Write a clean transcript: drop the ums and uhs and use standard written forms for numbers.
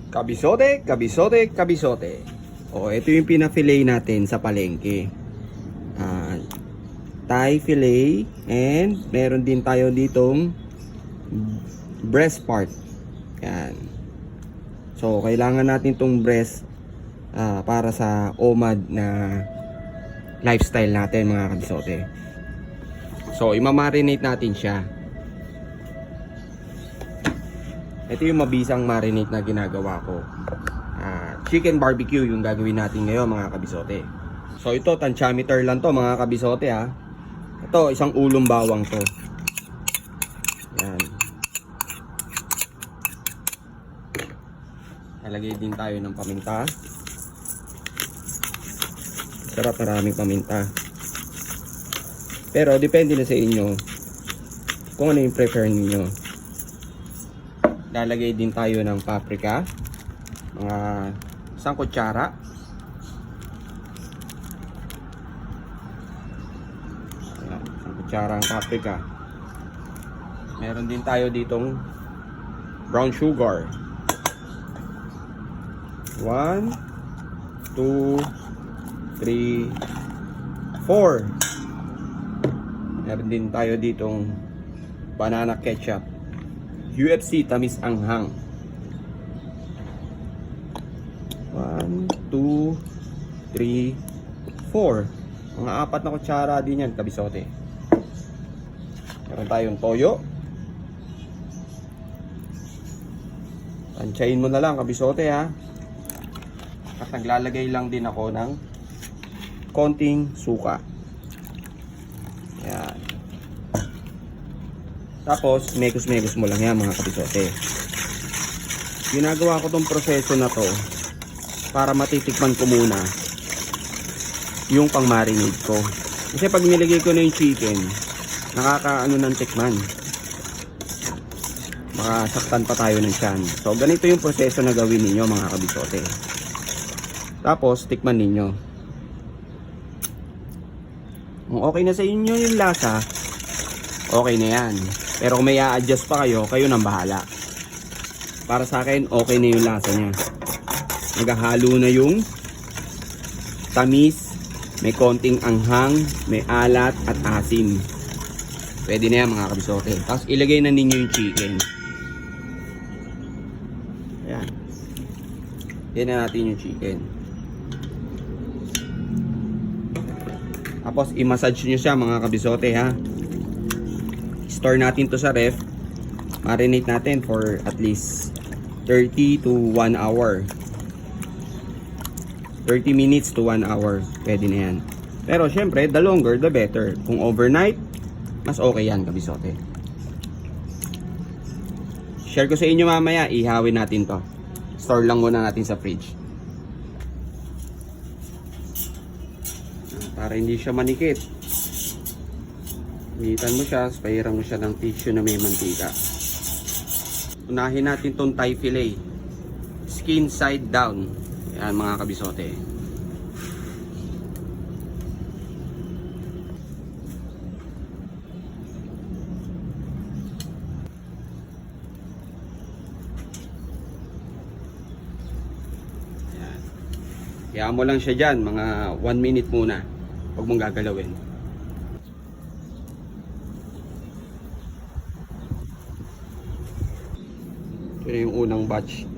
Kabisote, kabisote, kabisote. O, ito yung pina-fillet natin sa palengke. Thigh fillet. And meron din tayo ditong breast part. Yan. So, kailangan natin tong breast para sa OMAD na lifestyle natin, mga kabisote. So, imamarinate natin siya. Ito yung mabisang marinate na ginagawa ko. Chicken barbecue yung gagawin natin ngayon, mga kabisote. So ito, tantiameter lang to, mga kabisote ha. Ito, isang ulong bawang to. Yan. Nalagay din tayo ng paminta. Sarap, maraming paminta. Pero depende na sa inyo kung ano yung prefer niyo. Lalagay din tayo ng paprika, mga isang kutsara. Ayan, isang kutsara ang paprika. Meron din tayo ditong brown sugar. 1, 2, 3, 4. Meron din tayo ditong banana ketchup. UFC tamis anghang. 1, 2, 3, 4. Mga 4 na kutsara din yan, kabisote. Meron tayong toyo. Tansyahin mo na lang, kabisote ha. At naglalagay lang din ako ng konting suka. Yan. Tapos, mekos-mekos mo lang yan, mga kabisote. Ginagawa ko tong proseso na to para matitikman ko muna yung pang marinade ko. Kasi pag nilagay ko na yung chicken, nakakaano ng tikman. Makasaktan pa tayo ng tiyan. So, ganito yung proseso na gawin ninyo, mga kabisote. Tapos, tikman ninyo. Kung okay na sa inyo yung lasa, okay na yan. Pero kung may a-adjust pa kayo, kayo nang bahala. Para sa akin, okay na yung lasa niya. Naghahalo na yung tamis, may konting anghang, may alat at asim. Pwede na yan, mga kabisote. Tapos ilagay na ninyo yung chicken. Ayan. Yan na natin yung chicken. Tapos i-massage nyo siya, mga kabisote ha. Store natin to sa ref. Marinate natin for at least 30 to 1 hour. 30 minutes to 1 hour. Pwede na yan. Pero syempre, the longer the better. Kung overnight, mas okay yan, kabisote. Share ko sa inyo mamaya, ihawin natin to. Store lang muna natin sa fridge. Para hindi siya manikit. Initan mo siya, pahiram mo siya ng tissue na may mantika. Unahin natin tong thigh fillet. Skin side down. Yan, mga kabisote. Yan. Kaya mo lang siya dyan, mga 1 minute muna. Huwag mong gagalawin. Ito yung unang batch.